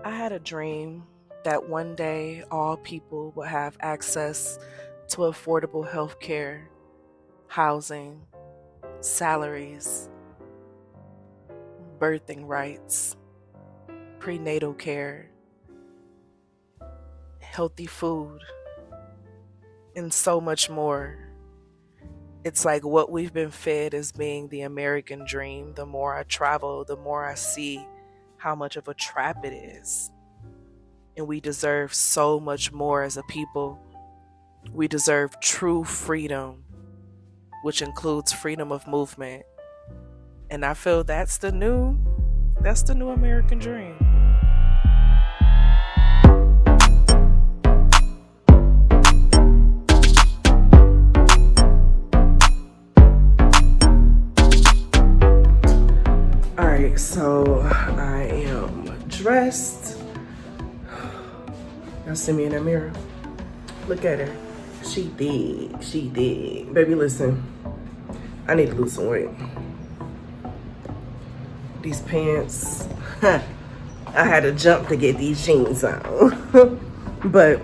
I had a dream that one day all people would have access to affordable health care, housing, salaries, birthing rights, prenatal care, healthy food, and so much more. It's like what we've been fed as being the American dream. The more I travel, the more I see how much of a trap it is. And we deserve so much more as a people. We deserve true freedom, which includes freedom of movement. And I feel that's the new American dream. All right, so I am dressed. Y'all see me in that mirror? Look at her. She did. She did. Baby, listen. I need to lose some weight. These pants. I had to jump to get these jeans on. But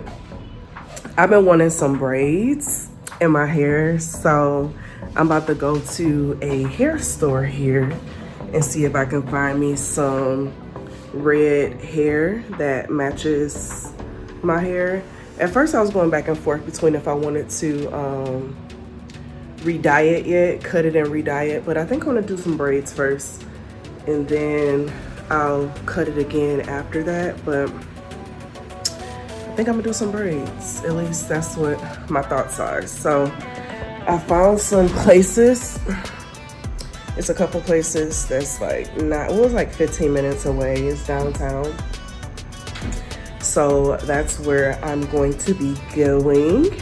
I've been wanting some braids in my hair. So I'm about to go to a hair store here and see if I can find me some red hair that matches my hair. At first I was going back and forth between if I wanted to re-dye it yet, cut it and re-dye it, but I think I'm gonna do some braids first and then I'll cut it again after that. But I think I'm gonna do some braids. At least that's what my thoughts are. So I found some places. It's a couple places that's like not, well, it was like 15 minutes away. It's downtown. So that's where I'm going to be going.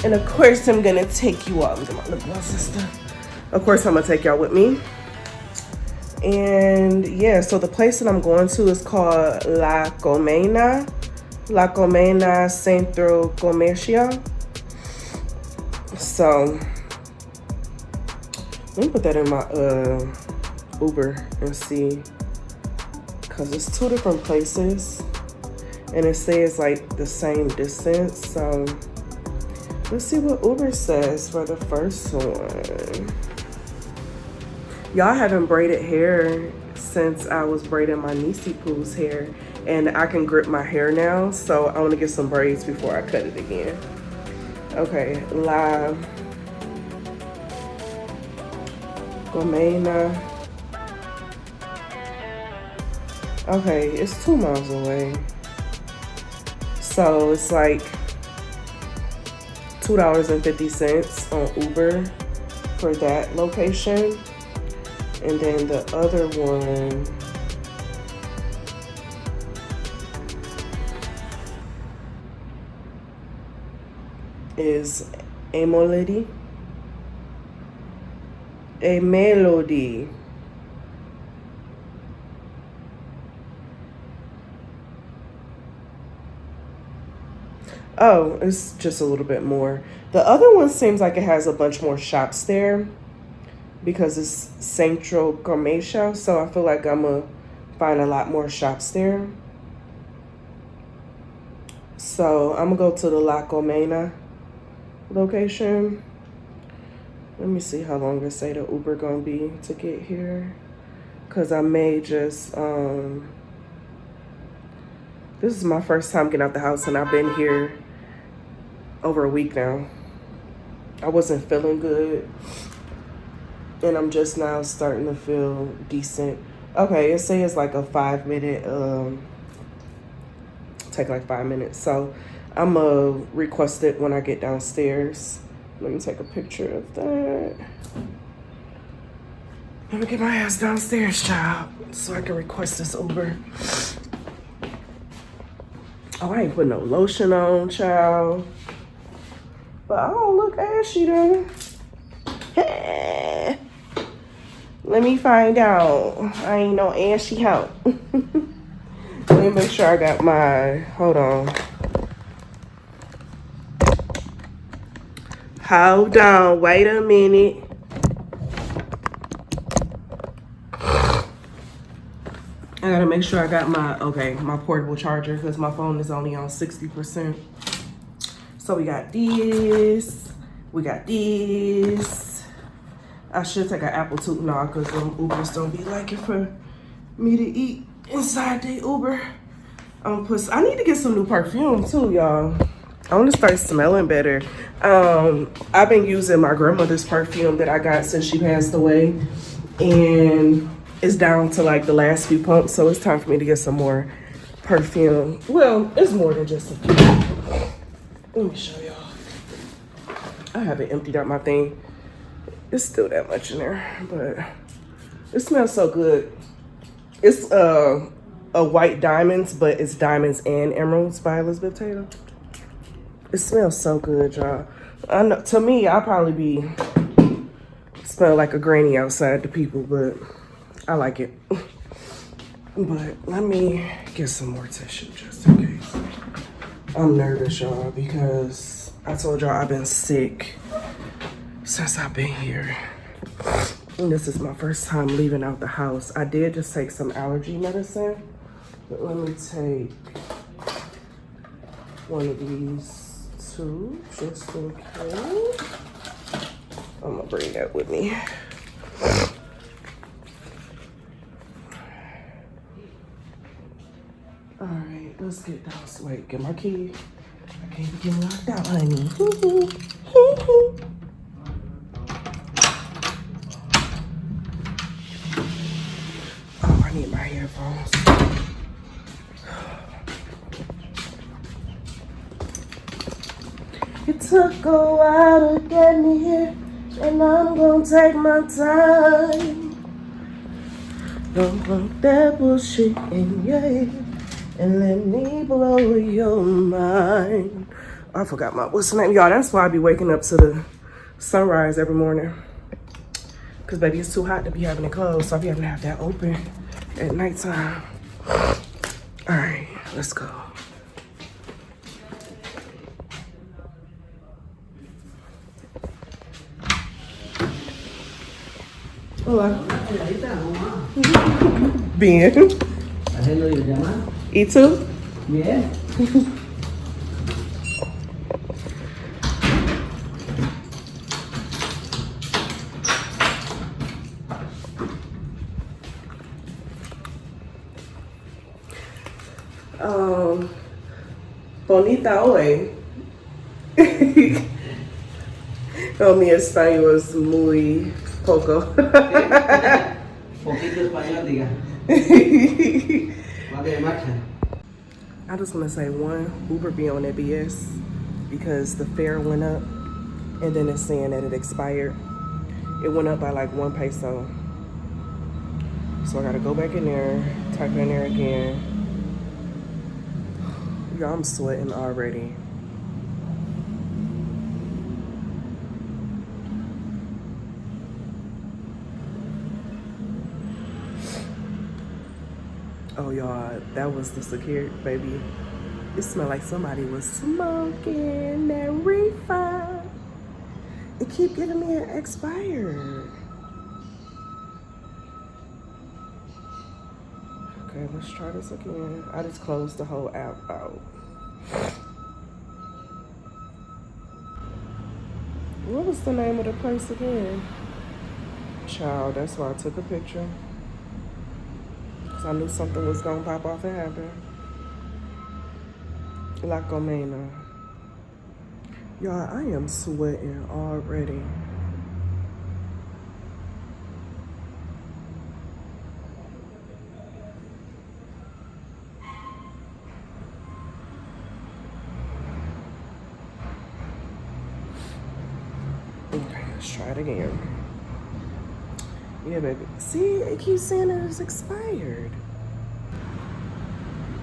And of course I'm gonna take you all. Look at my lip gloss and stuff. Of course I'm gonna take y'all with me. And yeah, so the place that I'm going to is called La Comena Centro Comercial. So let me put that in my Uber and see, because it's two different places and it says like the same distance. So let's see what Uber says for the first one. Y'all haven't braided hair since I was braiding my niecey poo's hair, and I can grip my hair now, so I want to get some braids before I cut it again. Okay, La Gomena. Okay, it's 2 miles away. So it's like $2.50 on Uber for that location. And then the other one is a melody. A melody. Oh, it's just a little bit more. The other one seems like it has a bunch more shops there because it's Centro Comercial, so I feel like I'm gonna find a lot more shops there. So I'm gonna go to the La Comena location. Let me see how long it say the Uber gonna be to get here, cause I may just this is my first time getting out the house and I've been here over a week now. I wasn't feeling good and I'm just now starting to feel decent. Okay, it says like a 5-minute take like 5 minutes. So I'm gonna request it when I get downstairs. Let me take a picture of that. Let me get my ass downstairs, child, so I can request this Uber. Oh, I ain't put no lotion on, child. But I don't look ashy though. Let me find out. I ain't no ashy hoe. Let me make sure I got my, hold on. Hold on, wait a minute. I I gotta make sure I got my portable charger because my phone is only on 60%. So we got this. We got this. I should take an apple tooth now because them Ubers don't be liking for me to eat inside the Uber. I need to get some new perfume too, y'all. I want to start smelling better. I've been using my grandmother's perfume that I got since she passed away, and it's down to like the last few pumps, so it's time for me to get some more perfume. Well, it's more than just a few. Let me show y'all. I haven't emptied out my thing. It's still that much in there, but it smells so good. It's a white diamonds, but it's diamonds and emeralds by Elizabeth Taylor. It smells so good, y'all. I know, to me, I'll probably be smell like a granny outside to people, but I like it. But let me get some more tissue just in case. I'm nervous, y'all, because I told y'all I've been sick since I've been here. And this is my first time leaving out the house. I did just take some allergy medicine, but let me take one of these too, just in case. I'm gonna bring that with me. All right, let's get down. Wait, get my key. I can't be getting locked out, honey. Oh, I need my headphones. It took a while to get me here, and I'm gonna take my time. Don't put that bullshit in your head and let me blow your mind. I forgot what's the name, y'all. That's why I be waking up to the sunrise every morning. Cause baby, it's too hot to be having it closed, so I be having to have that open at nighttime. All right, let's go. Hola. Bien. ¿Y tú? Bien. Bonita hoy. No, mi español es muy poco. Poquito español, diga. I just want to say, one, Uber be on that BS because the fare went up and then it's saying that it expired. It went up by like 1 peso. So I got to go back in there, type in there again. Y'all, I'm sweating already. Oh, y'all, that was the security, baby. It smelled like somebody was smoking that reefer. It keep giving me an expired. Okay, let's try this again. I just closed the whole app out. What was the name of the place again? Child, that's why I took a picture. Because I knew something was going to pop off and happen. La Comena. Y'all, I am sweating already. Okay, let's try it again. Yeah, baby. See, it keeps saying that it's expired.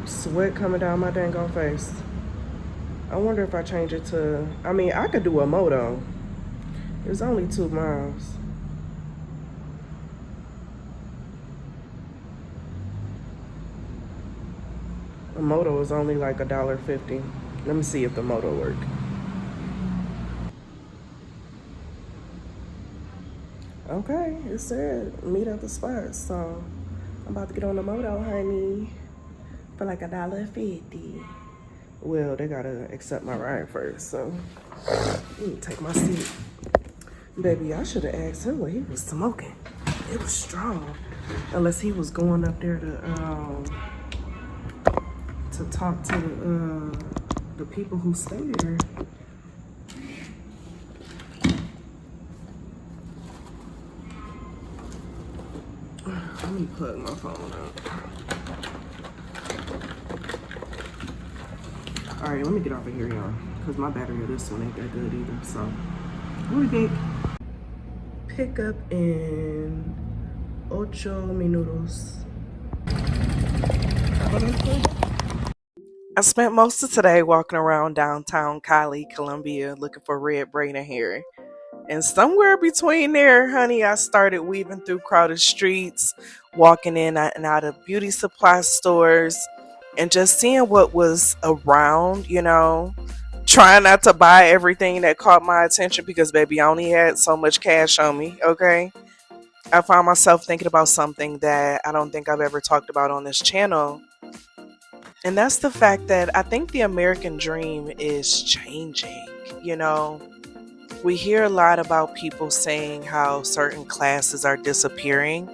Sweat coming down my dang on face. I wonder if I change it to, I mean, I could do a moto. It's only 2 miles. A moto is only like $1.50. Let me see if the moto work. Okay, it said meet at the spot, so I'm about to get on the moto, honey, for like $1.50. Well, they gotta accept my ride first, so let me take my seat. Baby, I should have asked him what he was smoking. It was strong. Unless he was going up there to talk to the people who stay there. Let me plug my phone up. All right, let me get off of here, y'all, because my battery of this one ain't that good either. So, we'll be back. Pick up in 8 minutos. I spent most of today walking around downtown Cali, Colombia, looking for red braided hair. And somewhere between there, honey, I started weaving through crowded streets, walking in and out of beauty supply stores, and just seeing what was around, trying not to buy everything that caught my attention because, baby, I only had so much cash on me, okay? I found myself thinking about something that I don't think I've ever talked about on this channel. And that's the fact that I think the American dream is changing, We hear a lot about people saying how certain classes are disappearing.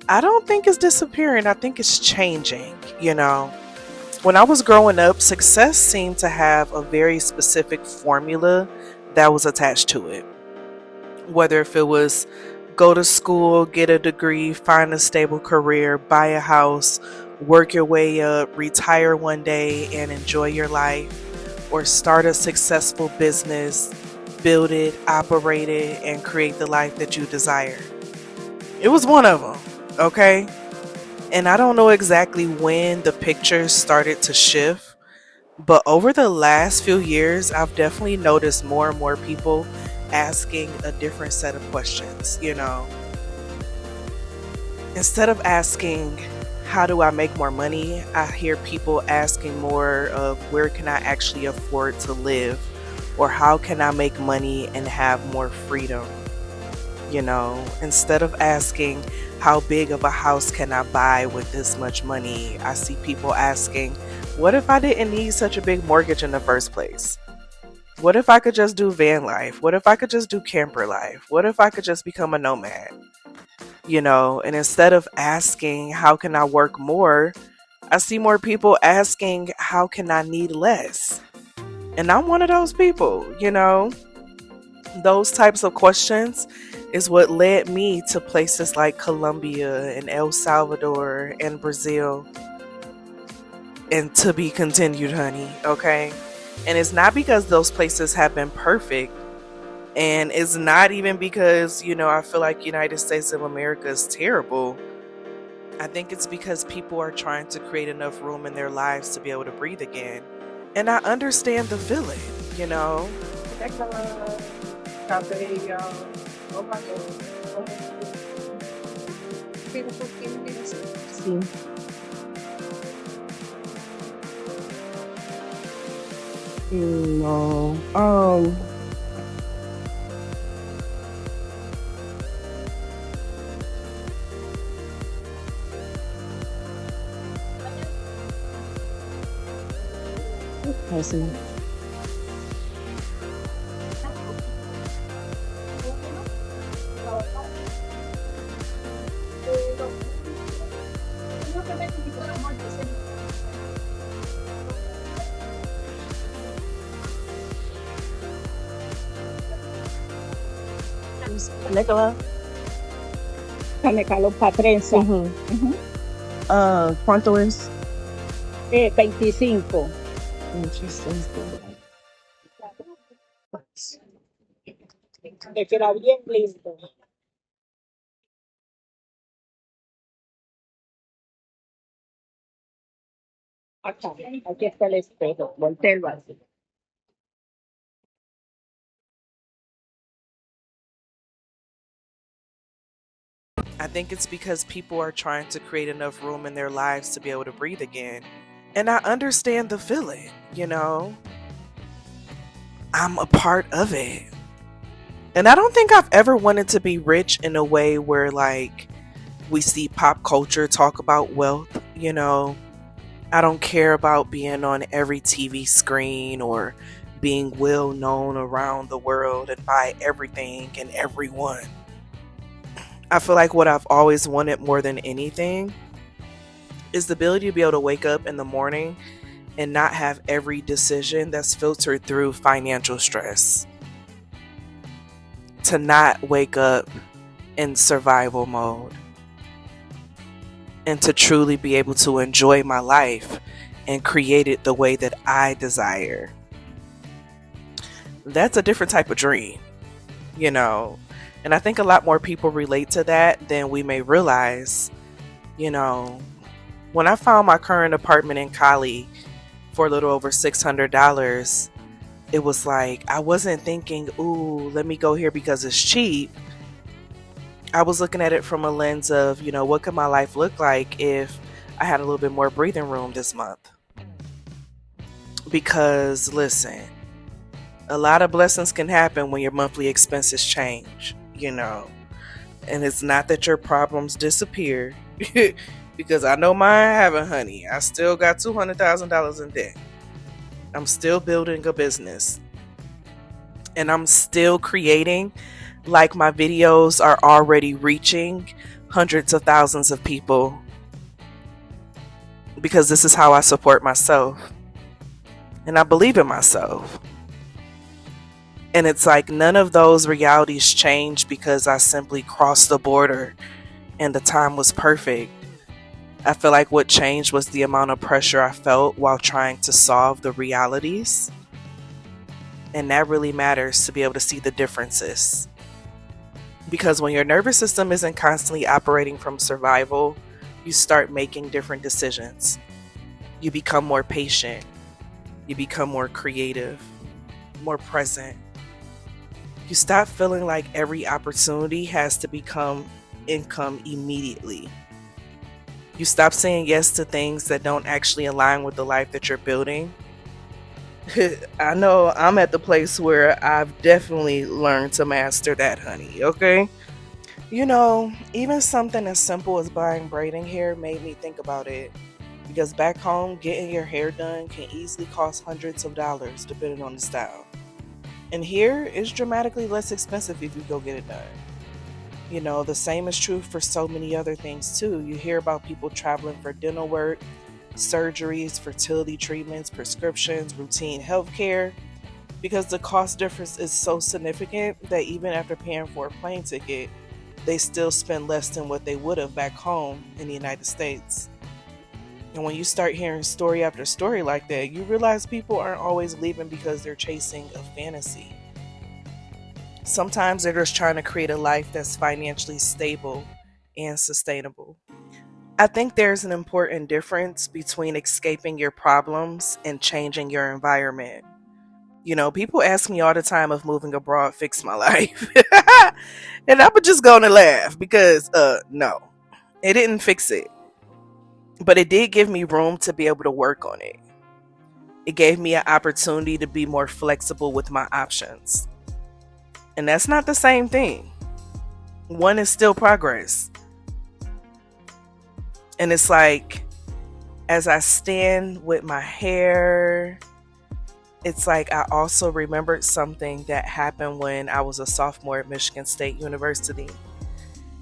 I don't think it's disappearing. I think it's changing, When I was growing up, success seemed to have a very specific formula that was attached to it. Whether if it was go to school, get a degree, find a stable career, buy a house, work your way up, retire one day and enjoy your life, or start a successful business, build it, operate it, and create the life that you desire. It was one of them, okay? And I don't know exactly when the picture started to shift, but over the last few years, I've definitely noticed more and more people asking a different set of questions, Instead of asking, how do I make more money? I hear people asking more of where can I actually afford to live? Or how can I make money and have more freedom? Instead of asking how big of a house can I buy with this much money, I see people asking, what if I didn't need such a big mortgage in the first place? What if I could just do van life? What if I could just do camper life? What if I could just become a nomad? And instead of asking, how can I work more? I see more people asking, how can I need less? And I'm one of those people, Those types of questions is what led me to places like Colombia and El Salvador and Brazil. And to be continued, honey, okay? And it's not because those places have been perfect. And it's not even because, I feel like United States of America is terrible. I think it's because people are trying to create enough room in their lives to be able to breathe again. And I understand the feeling, Sí. No. I see. Nicola? Calo Patrenza. ¿Cuánto es? 25. Le queda bien lindo. Acá, aquí está el espejo. Voltelo así. I think it's because people are trying to create enough room in their lives to be able to breathe again. And I understand the feeling, I'm a part of it. And I don't think I've ever wanted to be rich in a way where, like, We see pop culture talk about wealth. I don't care about being on every TV screen or being well known around the world and by everything and everyone. I feel like what I've always wanted more than anything is the ability to be able to wake up in the morning and not have every decision that's filtered through financial stress. To not wake up in survival mode. And to truly be able to enjoy my life and create it the way that I desire. That's a different type of dream, And I think a lot more people relate to that than we may realize. When I found my current apartment in Cali for a little over $600, it was like, I wasn't thinking, ooh, let me go here because it's cheap. I was looking at it from a lens of, what could my life look like if I had a little bit more breathing room this month? Because, listen, a lot of blessings can happen when your monthly expenses change, And it's not that your problems disappear, because I know mine haven't, honey. I still got $200,000 in debt. I'm still building a business. And I'm still creating like my videos are already reaching hundreds of thousands of people, because this is how I support myself. And I believe in myself. And it's like none of those realities changed because I simply crossed the border and the time was perfect. I feel like what changed was the amount of pressure I felt while trying to solve the realities. And that really matters, to be able to see the differences. Because when your nervous system isn't constantly operating from survival, you start making different decisions. You become more patient. You become more creative, more present. You stop feeling like every opportunity has to become income immediately. You stop saying yes to things that don't actually align with the life that you're building. I know I'm at the place where I've definitely learned to master that, honey, okay? Even something as simple as buying braiding hair made me think about it. Because back home, getting your hair done can easily cost hundreds of dollars depending on the style. And here, it's dramatically less expensive if you go get it done. The same is true for so many other things too. You hear about people traveling for dental work, surgeries, fertility treatments, prescriptions, routine healthcare, because the cost difference is so significant that even after paying for a plane ticket, they still spend less than what they would have back home in the United States. And when you start hearing story after story like that, you realize people aren't always leaving because they're chasing a fantasy. Sometimes they're just trying to create a life that's financially stable and sustainable. I think there's an important difference between escaping your problems and changing your environment. People ask me all the time if moving abroad fixed my life. And I would just go and laugh because, no, it didn't fix it. But it did give me room to be able to work on it. It gave me an opportunity to be more flexible with my options. And that's not the same thing. One is still progress. And it's like, as I stand with my hair, it's like I also remembered something that happened when I was a sophomore at Michigan State University.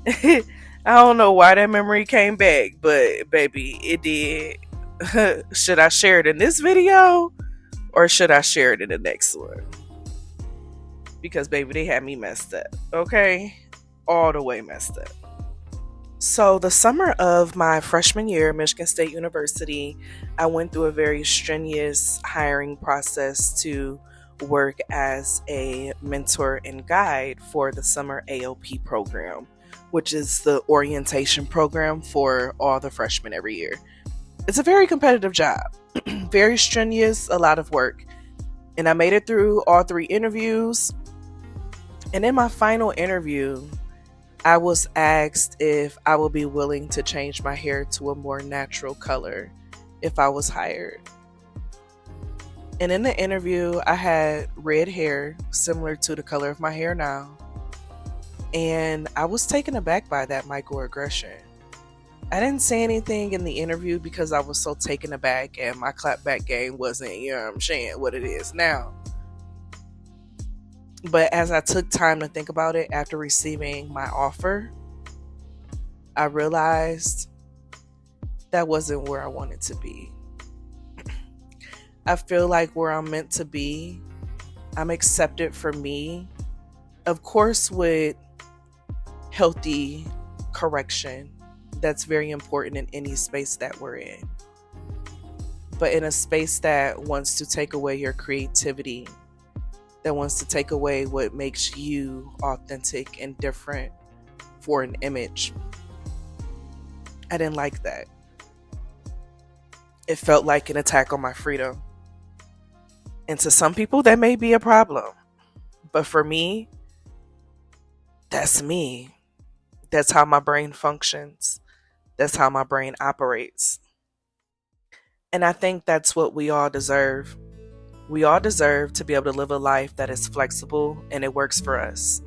I don't know why that memory came back, but baby, it did. Should I share it in this video or should I share it in the next one? Because baby, they had me messed up, okay? All the way messed up. So the summer of my freshman year at Michigan State University, I went through a very strenuous hiring process to work as a mentor and guide for the summer AOP program, which is the orientation program for all the freshmen every year. It's a very competitive job, very strenuous, a lot of work. And I made it through all 3 interviews. And in my final interview, I was asked if I would be willing to change my hair to a more natural color if I was hired. And in the interview, I had red hair, similar to the color of my hair now. And I was taken aback by that microaggression. I didn't say anything in the interview because I was so taken aback and my clapback game wasn't, I'm saying, what it is now. But as I took time to think about it after receiving my offer, I realized that wasn't where I wanted to be. I feel like where I'm meant to be, I'm accepted for me, of course, with healthy correction. That's very important in any space that we're in. But in a space that wants to take away your creativity, that wants to take away what makes you authentic and different for an image, I didn't like that. It felt like an attack on my freedom. And to some people, that may be a problem. But for me, that's me. That's how my brain functions. That's how my brain operates. And I think that's what we all deserve. We all deserve to be able to live a life that is flexible and it works for us,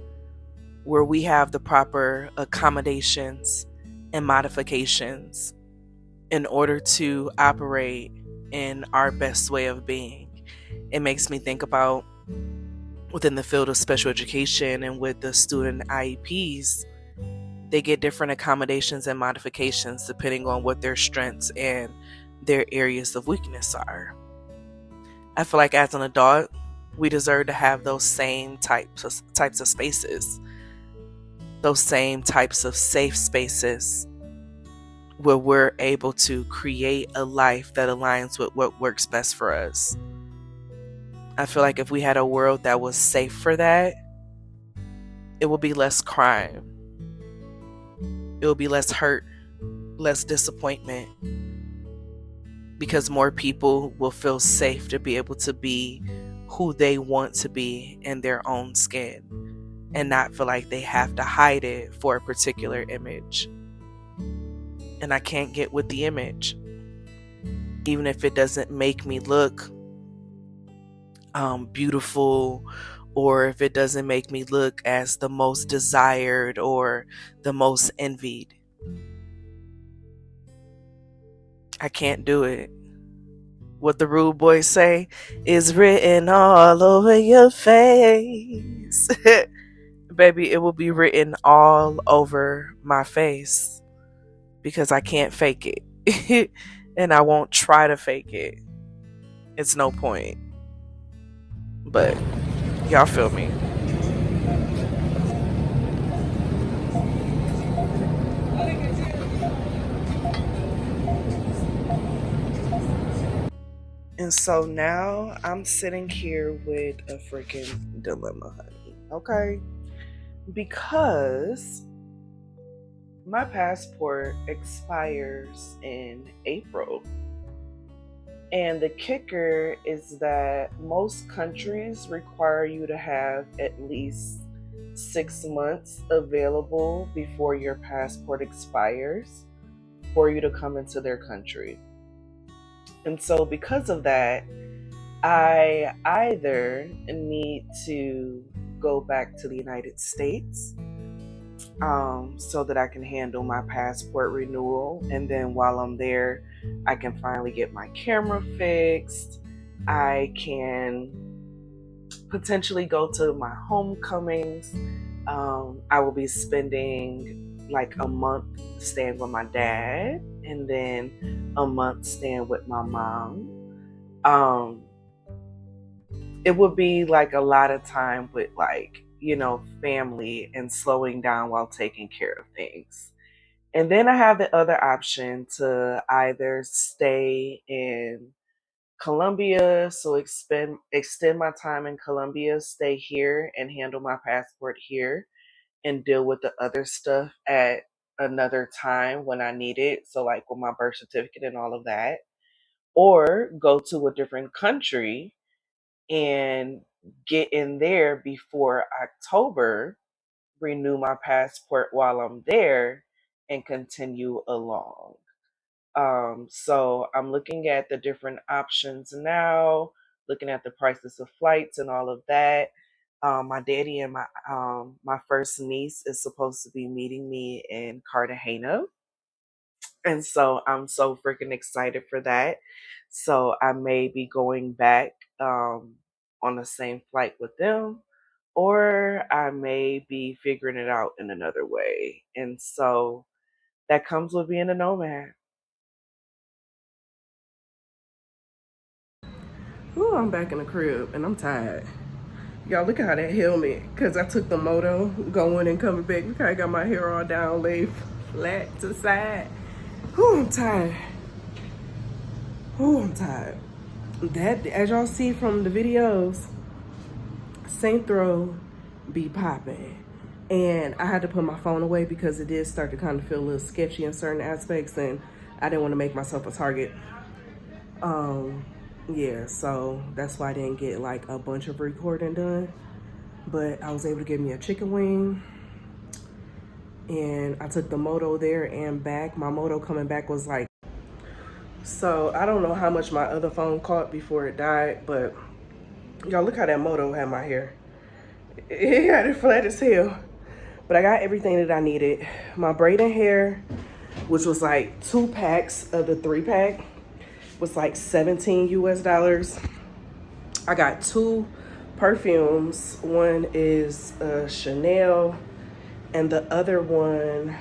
where we have the proper accommodations and modifications in order to operate in our best way of being. It makes me think about within the field of special education and with the student IEPs, they get different accommodations and modifications depending on what their strengths and their areas of weakness are. I feel like as an adult, we deserve to have those same types of spaces, those same types of safe spaces where we're able to create a life that aligns with what works best for us. I feel like if we had a world that was safe for that, it would be less crime. It would be less hurt, less disappointment, because more people will feel safe to be able to be who they want to be in their own skin and not feel like they have to hide it for a particular image. And I can't get with the image, even if it doesn't make me look beautiful, or if it doesn't make me look as the most desired or the most envied. I can't do it. What the rude boys say is written all over your face. Baby, it will be written all over my face because I can't fake it. And I won't try to fake it. It's no point. But y'all feel me. And so now I'm sitting here with a freaking dilemma, honey. Okay? Because my passport expires in April. And the kicker is that most countries require you to have at least 6 months available before your passport expires for you to come into their country. And so, because of that, I either need to go back to the United States so that I can handle my passport renewal. And then while I'm there, I can finally get my camera fixed. I can potentially go to my homecomings. I will be spending like a month staying with my dad and then a month staying with my mom. Um, it would be like a lot of time with like, family and slowing down while taking care of things. And then I have the other option to either stay in Colombia, so extend my time in Colombia, stay here and handle my passport here and deal with the other stuff at another time when I need it. So like with my birth certificate and all of that. Or go to a different country and get in there before October, renew my passport while I'm there, and continue along. So I'm looking at the different options now, looking at the prices of flights and all of that. My daddy and my first niece is supposed to be meeting me in Cartagena. And so I'm so freaking excited for that. So I may be going back on the same flight with them, or I may be figuring it out in another way. And so that comes with being a nomad. Ooh, I'm back in the crib and I'm tired. Y'all look at how that helmet, because I took the moto going and coming back. Look how I got my hair all down, laid flat to the side. Ooh, I'm tired. Ooh, I'm tired. That, as y'all see from the videos, Saint Throw be popping. And I had to put my phone away because it did start to kind of feel a little sketchy in certain aspects, and I didn't want to make myself a target. Yeah, so that's why I didn't get like a bunch of recording done. But I was able to get me a chicken wing, and I took the moto there and back. My moto coming back was like, so I don't know how much my other phone caught before it died, but y'all look how that moto had my hair. It had it flat as hell. But I got everything that I needed. My braiding hair, which was like 2 packs of the 3-pack, was like 17 US dollars. I got 2 perfumes. One is Chanel, and the other one,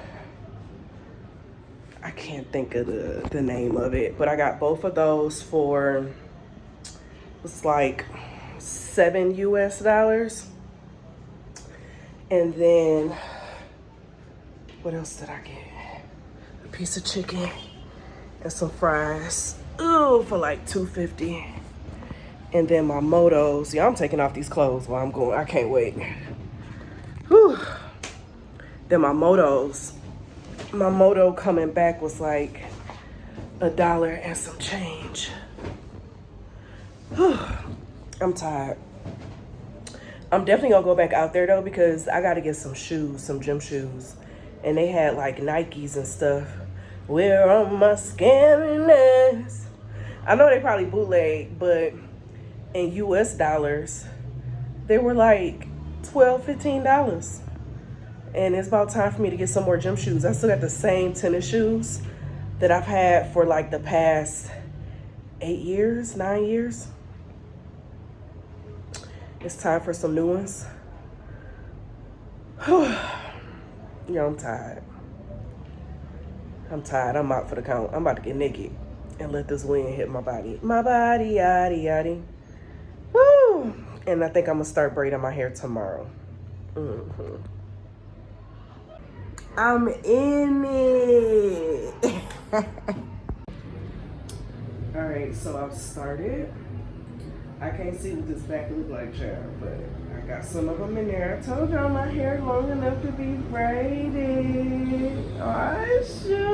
I can't think of the name of it, but I got both of those for, it's like 7 US dollars. And then, what else did I get? A piece of chicken and some fries. Ooh, for like $2.50. And then my motos. Yeah, I'm taking off these clothes while I'm going. I can't wait. Whew. Then my motos. My moto coming back was like $1 and some change. Whew. I'm tired. I'm definitely gonna go back out there though, because I gotta get some shoes, some gym shoes. And they had like Nikes and stuff. Where are my scariness? I know they probably bootleg, but in US dollars, they were like $12, $15. And it's about time for me to get some more gym shoes. I still got the same tennis shoes that I've had for like the past 8 years, 9 years. It's time for some new ones. Yeah, I'm tired. I'm tired. I'm out for the count. I'm about to get naked and let this wind hit my body. My body, yaddy, yaddy. Woo! And I think I'm gonna start braiding my hair tomorrow. I'm in it. All right, so I've started. I can't see what this back look like, child, but I got some of them in there. I told y'all my hair long enough to be braided. Oh, sure.